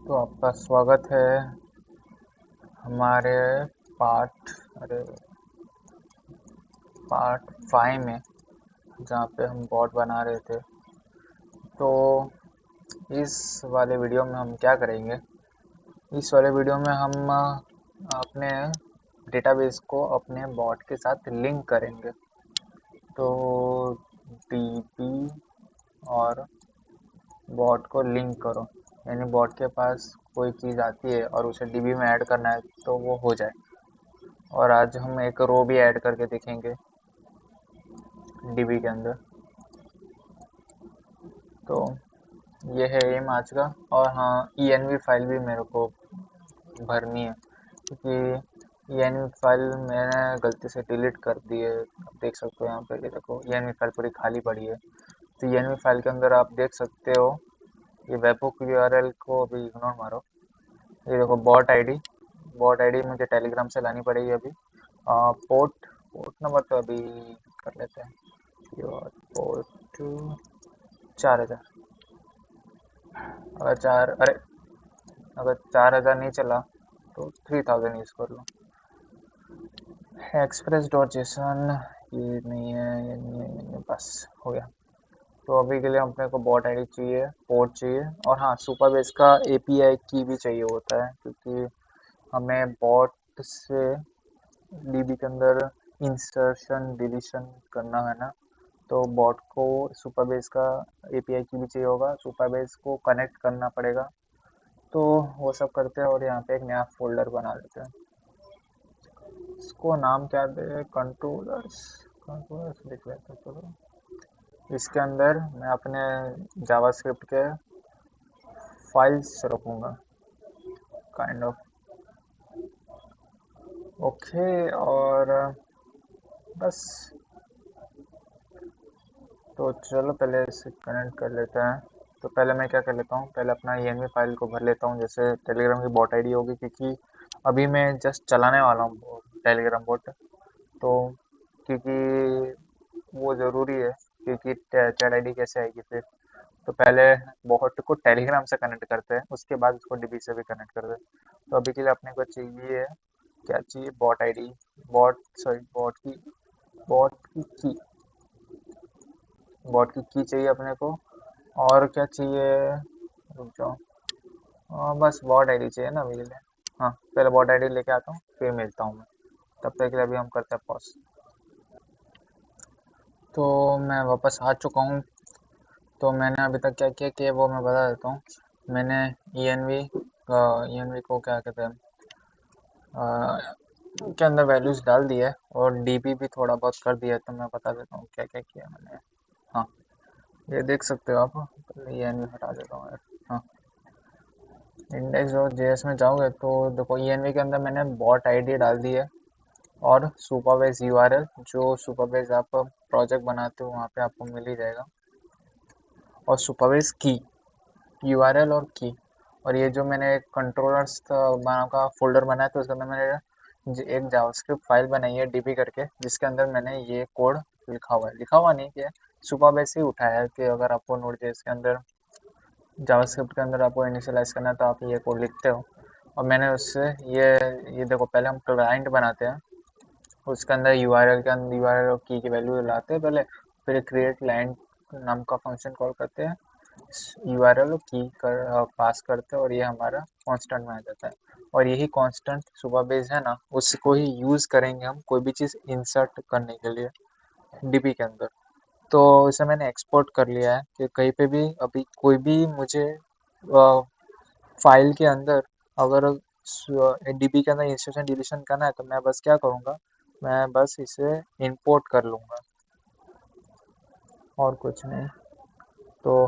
तो आपका स्वागत है हमारे पार्ट अरे पार्ट 5 में, जहाँ पे हम बॉट बना रहे थे। तो इस वाले वीडियो में हम क्या करेंगे? इस वाले वीडियो में हम अपने डेटाबेस को अपने बॉट के साथ लिंक करेंगे। तो डीबी और बॉट को लिंक करो, यानी बॉट के पास कोई चीज़ आती है और उसे डीबी में ऐड करना है तो वो हो जाए। और आज हम एक रो भी ऐड करके देखेंगे डीबी के अंदर। तो ये है एम आज का। और हाँ, ENV फाइल भी मेरे को भरनी है, क्योंकि ENV फाइल मैंने गलती से डिलीट कर दी है। आप देख सकते हो यहाँ पे, ये देखो ENV फाइल पूरी खाली पड़ी है। तो ENV फाइल के अंदर आप देख सकते हो, ये वेबहुक URL को अभी इग्नोर मारो। ये देखो बॉट आईडी मुझे टेलीग्राम से लानी पड़ेगी अभी। पोर्ट पोर्ट नंबर तो अभी कर लेते हैं। पोर्ट 4000। अगर चार अरे अगर 4000 नहीं चला तो 3000 यूज़ कर लो। एक्सप्रेस डॉट जेसन, ये नहीं है, ये नहीं है, ये नहीं है, बस हो गया। तो अभी के लिए अपने को बॉट आईडी चाहिए, पोर्ट चाहिए, और हाँ, सुपरबेस का API की भी चाहिए होता है, क्योंकि हमें बॉट से डीबी के अंदर इंसर्शन डिलीशन करना है ना। तो बॉट को सुपरबेस का API की भी चाहिए होगा, सुपरबेस को कनेक्ट करना पड़ेगा। तो वो सब करते हैं और यहाँ पे एक नया फोल्डर बना लेते हैं। इसको नाम क्या दे? कंट्रोलर्स कंट्रोलर्स लिख लेते हैं। चलो, इसके अंदर मैं अपने जावास्क्रिप्ट के फाइल्स रखूँगा, काइंड ऑफ। ओके, और बस। तो चलो पहले इसे कनेक्ट कर लेते हैं। तो पहले मैं क्या कर लेता हूँ, पहले अपना ENV फाइल को भर लेता हूँ, जैसे टेलीग्राम की बॉट आईडी होगी, क्योंकि अभी मैं जस्ट चलाने वाला हूँ टेलीग्राम बॉट। तो क्योंकि वो ज़रूरी है, क्योंकि चैट आईडी कैसे आएगी फिर। तो पहले बॉट को टेलीग्राम से कनेक्ट करते हैं, उसके बाद उसको डीबी से भी कनेक्ट करते हैं। तो अभी के लिए अपने को चाहिए, क्या चाहिए? बॉट आईडी, बॉट की बॉट की चाहिए अपने को। और क्या चाहिए? रुक जाओ। बस बॉट आईडी चाहिए ना अभी के लिए। हाँ, पहले बॉट आईडी लेके आता हूँ, फिर मिलता हूँ मैं। तब तक के लिए अभी हम करते हैं पॉज। तो मैं वापस आ चुका हूँ। तो मैंने अभी तक क्या किया कि वो मैं बता देता हूँ। मैंने ENV को क्या कहते हैं, के अंदर वैल्यूज़ डाल दी है, और DB भी थोड़ा बहुत कर दिया है। तो मैं बता देता हूँ क्या क्या किया मैंने। हाँ, ये देख सकते हो आप। पहले ENV हटा देता हूँ यार। हाँ, इंडेक्स डॉट JS में जाओगे तो देखो, ENV के अंदर मैंने बॉट आईडी डाल दी है, और सुपरवाइज URL, जो सुपरवाइज आप प्रोजेक्ट बनाते हो वहाँ पे आपको मिल ही जाएगा, और सुपरवाइज की URL और की। और ये जो मैंने कंट्रोलर्स नाम का फोल्डर बनाया, तो उसके अंदर मैंने एक जावास्क्रिप्ट फाइल बनाई है डीबी करके, जिसके अंदर मैंने ये कोड लिखा हुआ नहीं कि सुपरवाइज से ही उठाया है, कि अगर आपको नोड.js के अंदर, जावास्क्रिप्ट के अंदर आपको इनिशियलाइज करना है तो आप ये कोड लिखते हो। और मैंने उससे ये देखो, पहले हम क्लाइंट बनाते हैं, उसके अंदर URL और की वैल्यू लाते हैं पहले, फिर क्रिएट क्लाइंट नाम का फंक्शन कॉल करते हैं, URL और की पास करते हैं, और ये हमारा कांस्टेंट में आ जाता है। और यही कांस्टेंट सुपरबेस है ना, उसको ही यूज़ करेंगे हम कोई भी चीज़ इंसर्ट करने के लिए डीबी के अंदर। तो इसे मैंने एक्सपोर्ट कर लिया है, कि कहीं पे भी अभी कोई भी मुझे फाइल के अंदर अगर डीबी के अंदर इंस्टेंस डिलीशन करना है, तो मैं बस क्या करूँगा, मैं बस इसे इंपोर्ट कर लूँगा, और कुछ नहीं। तो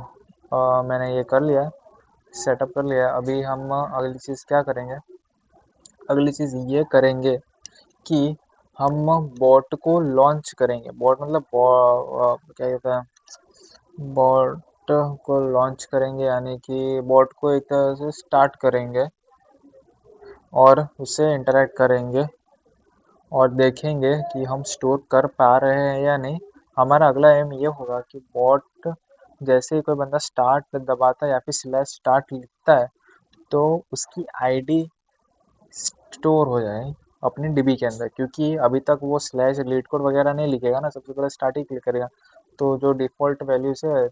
मैंने ये कर लिया, सेटअप कर लिया। अभी हम अगली चीज़ क्या करेंगे, अगली चीज़ ये करेंगे कि हम बॉट को लॉन्च करेंगे। बॉट मतलब क्या कहते हैं, बॉट को लॉन्च करेंगे, यानी कि बॉट को एक तरह से स्टार्ट करेंगे और उससे इंटरेक्ट करेंगे, और देखेंगे कि हम स्टोर कर पा रहे हैं या नहीं। हमारा अगला एम ये होगा कि बॉट जैसे ही कोई बंदा स्टार्ट दबाता है या फिर स्लैश स्टार्ट लिखता है, तो उसकी आईडी स्टोर हो जाए अपनी डिबी के अंदर, क्योंकि अभी तक वो स्लैश लीड कोड वगैरह नहीं लिखेगा ना, सबसे पहले स्टार्ट ही क्लिक करेगा। तो जो डिफ़ॉल्ट वैल्यूज है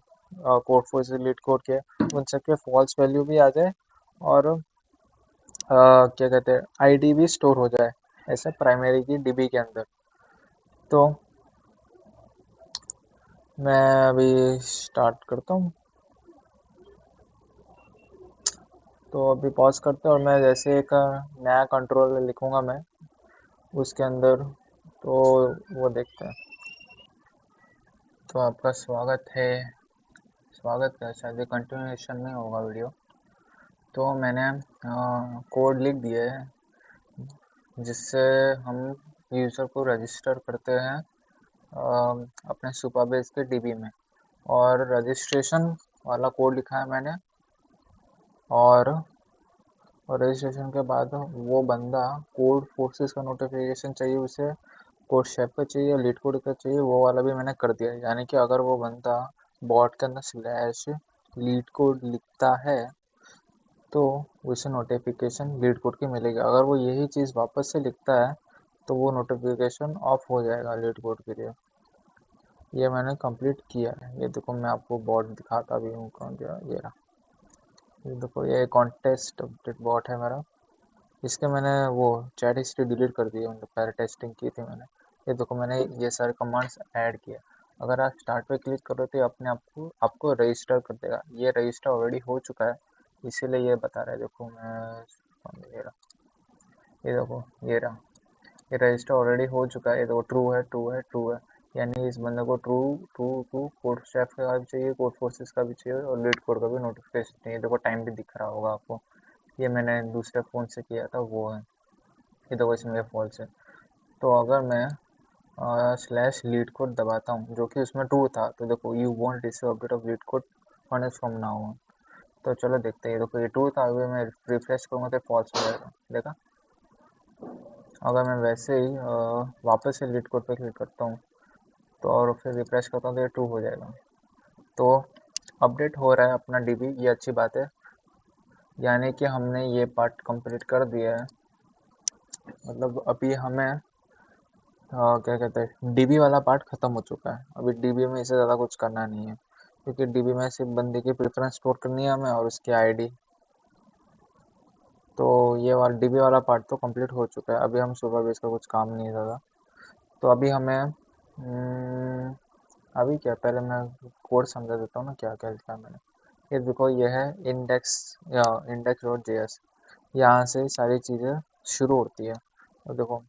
कोड फोर्स लीड कोड के, उन सब के फॉल्स वैल्यू भी आ जाए, और क्या कहते हैं आईडी भी स्टोर हो जाए ऐसे प्राइमरी की डिबी के अंदर। तो मैं अभी स्टार्ट करता हूँ। तो अभी पॉज करते हैं, और मैं जैसे एक नया कंट्रोल लिखूंगा मैं उसके अंदर, तो वो देखते हैं। तो आपका स्वागत है, स्वागत है, शायद ये कंटिन्यूएशन में होगा वीडियो। तो मैंने कोड लिख दिया है जिससे हम यूज़र को रजिस्टर करते हैं अपने सुपरबेस के डीबी में, और रजिस्ट्रेशन वाला कोड लिखा है मैंने। और रजिस्ट्रेशन के बाद वो बंदा कोड फोर्सेस का नोटिफिकेशन चाहिए उसे, कोड शेप का चाहिए, लीड कोड का चाहिए, वो वाला भी मैंने कर दिया है। यानी कि अगर वो बंदा बॉट के अंदर स्लैश लीड कोड लिखता है तो उसे नोटिफिकेशन लीड कोड की मिलेगी। अगर वो यही चीज़ वापस से लिखता है तो वो नोटिफिकेशन ऑफ हो जाएगा लीड कोड के लिए। ये मैंने कंप्लीट किया है। ये देखो, मैं आपको बॉट दिखाता भी हूँ कौन गया, ये रहा। ये देखो, ये कॉन्टेस्ट अपडेट बॉट है मेरा। इसके मैंने वो चैट हिस्ट्री डिलीट कर दी है, मतलब पहले टेस्टिंग की थी मैंने। ये देखो, मैंने ये सारे कमांड्स ऐड किया। अगर आप स्टार्ट पे क्लिक करो तो ये अपने आप को आपको रजिस्टर कर देगा। ये रजिस्टर ऑलरेडी हो चुका है, इसीलिए ये बता रहा है। देखो मैं ये देखो, ये रहा, ये रजिस्टर ऑलरेडी हो चुका है। ये देखो, ट्रू है, ट्रू है, ट्रू है। यानी इस बंदे को true true true code step का भी चाहिए, कोड फोर्सेस का भी चाहिए, और लीड कोड का भी नोटिफिकेशन चाहिए। देखो, टाइम भी दिख रहा होगा आपको। ये मैंने दूसरे फ़ोन से किया था, वो है। ये देखो, इसमें ये फॉल्स है। तो अगर मैं स्लैश लीड कोड दबाता हूँ, जो कि उसमें ट्रू था, तो देखो, you want receive update of leet code 1 from now on. तो चलो देखते हैं। देखो, ये ट्रू था, अभी मैं रिफ्रेश करूँगा तो फॉल्स हो जाएगा। देखा? अगर मैं वैसे ही वापस से लीड कोड पे क्लिक करता हूँ तो, और फिर रिफ्रेश करता हूँ, तो ये ट्रू हो जाएगा। तो अपडेट हो रहा है अपना डीबी, ये अच्छी बात है। यानी कि हमने ये पार्ट कंप्लीट कर दिया है। मतलब अभी हमें क्या कहते हैं, डीबी वाला पार्ट खत्म हो चुका है। अभी डीबी में इससे ज़्यादा कुछ करना नहीं है, क्योंकि डीबी में सिर्फ बंदे की प्रेफरेंस स्टोर करनी है हमें और उसकी आईडी। तो ये वाला डीबी वाला पार्ट तो कंप्लीट हो चुका है। अभी हम सुबह बेस का कुछ काम नहीं है ज़्यादा। तो अभी हमें अभी क्या, पहले मैं कोड समझा देता हूँ ना क्या क्या लिखा है मैंने। ये देखो, ये है इंडेक्स या इंडेक्स डॉट जे एस, यहाँ से सारी चीज़ें शुरू होती है। और देखो,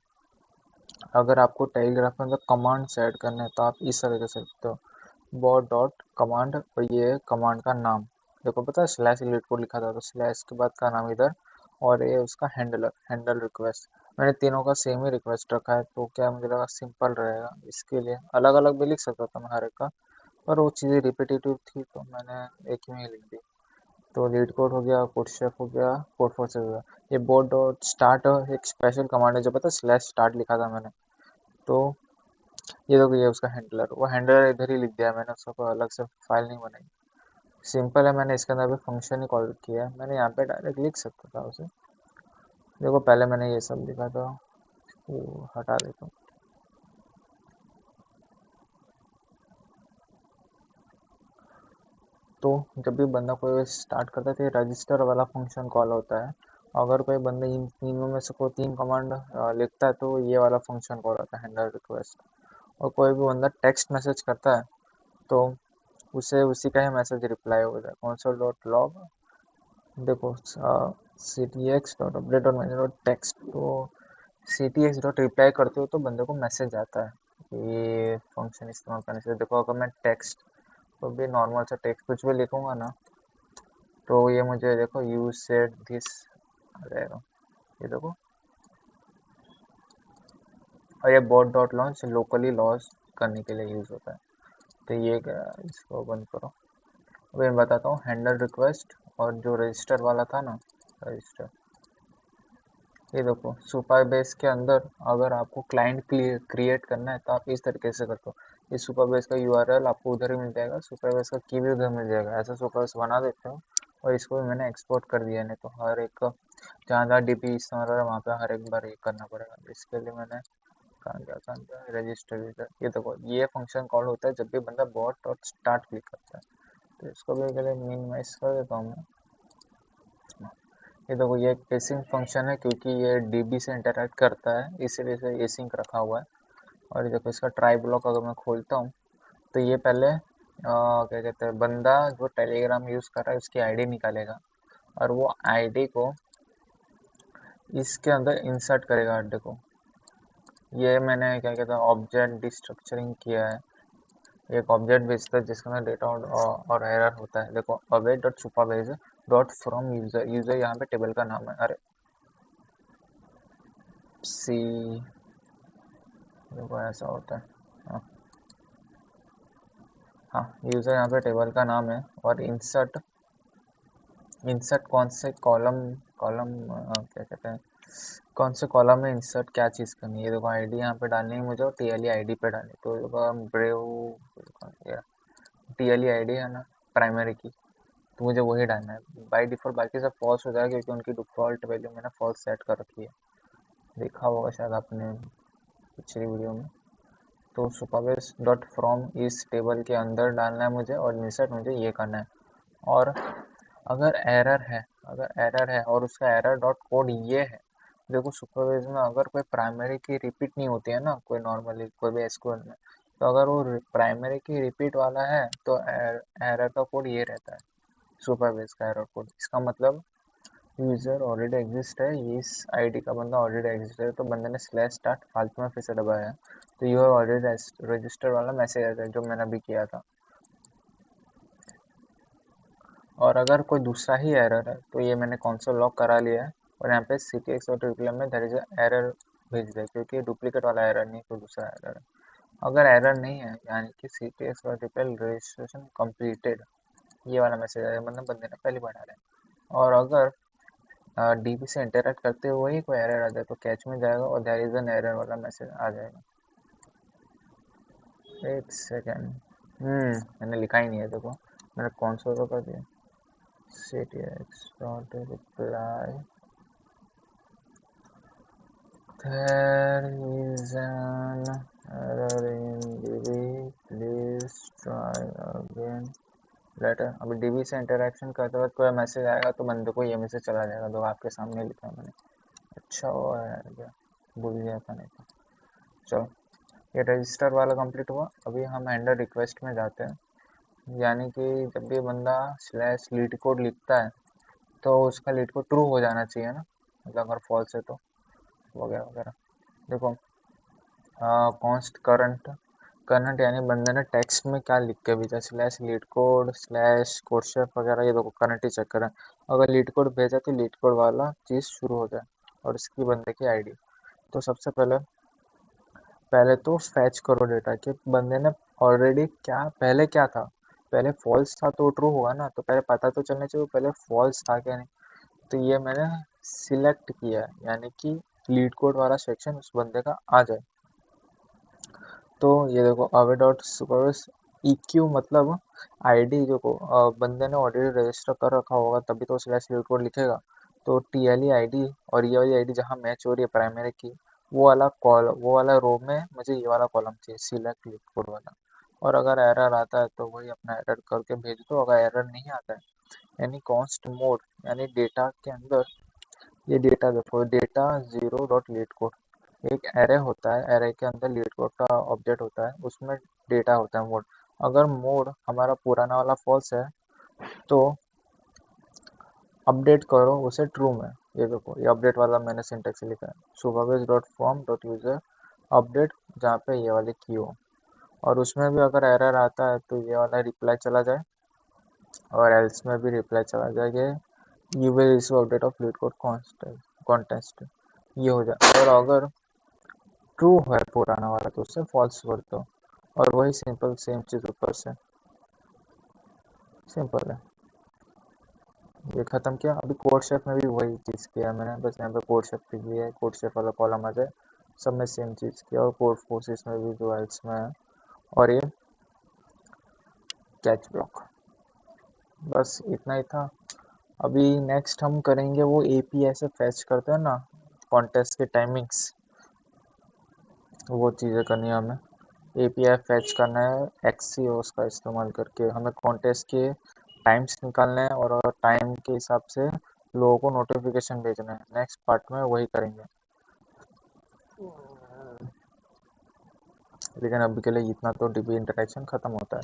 अगर आपको टेलीग्राफ में अंदर कमांड ऐड करने हैं तो आप इस तरह से लिखते हो, बॉट डॉट कमांड, और ये कमांड का नाम। देखो, पता है स्लैश लीड कोड लिखा था, तो स्लैश के बाद का नाम इधर, और ये उसका हैंडल रिक्वेस्ट। मैंने तीनों का सेम ही रिक्वेस्ट रखा है, तो क्या मुझे लगा सिंपल रहेगा। इसके लिए अलग अलग भी लिख सकता था मैं हर एक का, पर वो चीज़ें रिपीटेटिव थी तो मैंने एक ही में ही लिख दी। तो लीड कोड हो गया, कोड शेफ हो गया, कोड फोर्सेस हो गया। ये बोर्ड डॉट स्टार्ट एक स्पेशल कमांड है, जो पता है स्लैश स्टार्ट लिखा था मैंने। तो ये देखो, ये उसका हैंडलर, वो हैंडलर इधर ही लिख दिया मैंने, उसका कोई अलग से फाइल नहीं बनाई। सिंपल है, मैंने इसके अंदर भी फंक्शन ही कॉल किया है। मैंने यहाँ पे डायरेक्ट लिख सकता था उसे। देखो, पहले मैंने ये सब लिखा था, वो हटा देता हूँ। तो जब भी बंदा कोई स्टार्ट करता है तो ये रजिस्टर वाला फंक्शन कॉल होता है। अगर कोई बंदा इन तीनों में से कोई तीन कमांड लिखता है तो ये वाला फंक्शन कॉल होता है, हैंडल रिक्वेस्ट। और कोई भी बंदा टेक्स्ट मैसेज करता है तो उसे उसी का ही मैसेज रिप्लाई हो जाए, console डॉट लॉग। देखो, C T X dot update और मैनेज डॉट टेक्स्ट। तो C T X dot reply करते हो तो बंदे को मैसेज आता है ये फंक्शन इस्तेमाल करने से। देखो, अगर मैं टेक्स्ट तो भी नॉर्मल सा टेक्स्ट कुछ भी लिखूंगा ना, तो ये मुझे देखो यू सेड दिस आ जाएगा। ये देखो, और ये boat dot launch locally launch करने के लिए यूज़ होता है। तो ये क्या, इसको बंद करो। अभी मैं बताता हूँ हैंडल रिक्वेस्ट, और जो रजिस्टर वाला था ना, रजिस्टर। ये देखो, सुपर बेस के अंदर अगर आपको क्लाइंट क्रिएट करना है तो आप इस तरीके से करते हो। ये सुपर बेस का यूआरएल आपको उधर ही मिल जाएगा, सुपर बेस का की भी उधर मिल जाएगा। ऐसा सुपर बेस बना देते हो और इसको भी मैंने एक्सपोर्ट कर दिया, नहीं तो हर एक जहाँ जहाँ डीपी इस्तेमाल हो रहा है वहाँ पे हर एक बार ये करना पड़ेगा। इसके लिए मैंने कहाँ गया रजिस्टर यूजर, ये देखो ये फंक्शन कॉल होता है जब भी बंदा बॉट और स्टार्ट क्लिक करता है। तो इसको भी पहले मिनिमाइज कर देता हूँ मैं। ये देखो ये एक एसिंक फंक्शन है क्योंकि ये डीबी से इंटरेक्ट करता है, इसीलिए इसे एसिंक रखा हुआ है। और ये देखो इसका ट्राई ब्लॉक अगर मैं खोलता हूँ तो ये पहले क्या कहते हैं, बंदा जो टेलीग्राम यूज़ कर रहा है उसकी आईडी निकालेगा और वो आईडी को इसके अंदर इंसर्ट करेगा। देखो ये मैंने क्या कहता है ऑब्जेक्ट डिस्ट्रक्चरिंग किया है, एक ऑब्जेक्ट भेजता है जिसके अंदर डेटा और एरर होता है। देखो away dot supervisor dot from user, user यहाँ पे टेबल का नाम है। अरे सी, देखो ऐसा होता है। हाँ हाँ, यूजर यहाँ पे टेबल का नाम है और इंसर्ट, इंसर्ट कौन से कॉलम, कॉलम क्या कहते हैं, कौन से कॉलम में इंसर्ट क्या चीज़ करनी है। देखो आईडी यहाँ पे डालनी है मुझे और टीएलई आईडी पे डालनी है। तो देखो ब्रेव टीएलई आईडी है ना प्राइमरी की, तो मुझे वही डालना है। बाय डिफ़ॉल्ट बाकी सब फॉल्स हो जाएगा क्योंकि उनकी डिफ़ॉल्ट वैल्यू मैंने फॉल्स सेट कर रखी है, देखा होगा शायद आपने पिछली वीडियो में। तो सुपरवाइज डॉट फ्रॉम इस टेबल के अंदर डालना है मुझे और इंसर्ट मुझे ये करना है। और अगर एरर है, अगर एरर है और उसका एरर डॉट कोड ये है, देखो सुपरवाइज में अगर कोई प्राइमरी की रिपीट नहीं होती है ना, कोई नॉर्मली कोई भी एसक्यूएल में, तो अगर वो प्राइमरी की रिपीट वाला है तो एरर का कोड ये रहता है, सुपरवाइज का एरर कोड। इसका मतलब यूजर ऑलरेडी एग्जिस्ट है, इस आईडी का बंदा ऑलरेडी एग्जिस्ट है, तो बंदे ने स्लैश स्टार्ट फालतू में फिर से दबाया है, तो यू हैव ऑलरेडी रजिस्टर वाला मैसेज आता है जो मैंने अभी किया था। और अगर कोई दूसरा ही एरर है तो ये मैंने कंसोल लॉक करा लिया है और यहाँ पे ctx और रिप्लाई में देयर इज एरर भेज दिया क्योंकि डुप्लीकेट वाला एरर नहीं, कोई दूसरा एरर है। अगर एरर नहीं है यानी कि ctx और रिप्लाई रजिस्ट्रेशन कंप्लीटेड, ये वाला मैसेज आया, मतलब बंदे ने पहली बार डाला है। और अगर डीबी से इंटरेक्ट करते हुए ही कोई एरर आ जाए तो कैच में जाएगा और देयर इज एन एरर वाला मैसेज आ जाएगा। एक सेकेंड, मैंने लिखा ही नहीं है, देखो मैंने कंसोल को कर दिया ctx dot reply there is an error in db please try again later. अभी डीबी से इंटरेक्शन करते वक्त कोई मैसेज आएगा तो बंदे को ये मैसेज चला जाएगा, तो आपके सामने लिखा है मैंने। अच्छा हुआ यार, क्या भूल गया था, नहीं तो। चलो ये रजिस्टर वाला कंप्लीट हुआ, अभी हम हैंडल रिक्वेस्ट में जाते हैं। यानी कि जब भी बंदा स्लैश लीड कोड लिखता है तो उसका लीड कोड ट्रू हो जाना चाहिए ना, मतलब अगर फॉल्स है तो वगैरह वगैरह। देखो कॉन्स्ट करंट, करंट यानी बंदे ने टेक्स्ट में क्या लिख के भेजा, slash leet code slash code chef वगैरह, ये देखो करंट ही चेक करें। अगर लीड कोड भेजा तो लीड कोड वाला चीज़ शुरू हो जाए और इसकी बंदे की आईडी। तो सबसे पहले पहले तो फैच करो डेटा कि बंदे ने ऑलरेडी क्या, पहले क्या था, पहले फॉल्स था तो ट्रू होगा ना, तो पहले पता तो चलना चाहिए पहले फॉल्स था क्या नहीं। तो ये मैंने सिलेक्ट किया है यानी कि लीड कोड वाला सेक्शन उस बंदे का आ जाए। तो ये देखो अवे डॉट सुपरवाइज EQ मतलब आईडी जो को बंदे ने ऑलरेडी रजिस्टर कर रखा होगा तभी तो स्लैश लीड कोड लिखेगा। तो TLE आईडी और ये वाली आईडी जहाँ मैच हो रही है प्राइमरी की, वो वाला कॉल, वो वाला रो में मुझे ये वाला कॉलम चाहिए सिलेक्ट लीड कोड वाला। और अगर एरर आता है तो वही अपना एरर करके भेज दो। अगर एरर नहीं आता है यानी कॉन्स्ट मोड यानी डेटा के अंदर, ये डेटा देखो data zero dot leet code, एक एरे होता है, एरे के अंदर लीड कोड का ऑब्जेक्ट होता है, उसमें डेटा होता है मोड। अगर मोड हमारा पुराना वाला फॉल्स है तो अपडेट करो उसे ट्रू में। ये देखो ये अपडेट वाला मैंने सिंटेक्स लिखा है, supervise dot form dot user update, जहाँ पे ये वाली की हो। और उसमें भी अगर एरर आता है तो ये वाला रिप्लाई चला जाए और एल्स में भी रिप्लाई चला जाएगा, you will receive update of leet code contest, ये हो जाए। और अगर ट्रू है पुराना वाला तो उससे फॉल्स कर दो और वही सिंपल सेम चीज़ ऊपर से, सिंपल है। ये ख़त्म किया, अभी कोड शेफ में भी वही चीज़ किया मैंने, बस यहाँ पे कोड शेफ लिख दिया है, कोड शेफ वाला कॉलम आ जाए, सब में सेम चीज़ किया। और कोड फोर्सेस में भी जो एल्स में है, और ये कैच ब्लॉक, बस इतना ही था। अभी नेक्स्ट हम करेंगे वो एपीआई से फैच करते हैं ना कॉन्टेस्ट के टाइमिंग्स, वो चीज़ें करनी है हमें। एपीआई फैच करना है एक्सीओस का इस्तेमाल करके, हमें कॉन्टेस्ट के टाइम्स निकालने हैं और टाइम के हिसाब से लोगों को नोटिफिकेशन भेजना है। नेक्स्ट पार्ट में वही करेंगे, लेकिन अभी के लिए इतना तो डीपी इंटरेक्शन ख़त्म होता है।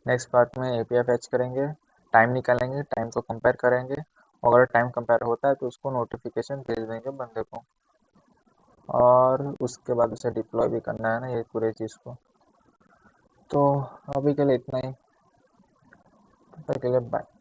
नेक्स्ट पार्ट में एपीआई फैच करेंगे, टाइम निकालेंगे, टाइम को कंपेयर करेंगे, और अगर टाइम कंपेयर होता है तो उसको नोटिफिकेशन भेज देंगे बंदे को, और उसके बाद उसे डिप्लॉय भी करना है ना ये पूरे चीज़ को। तो अभी के लिए इतना ही, तब तक के लिए बाय।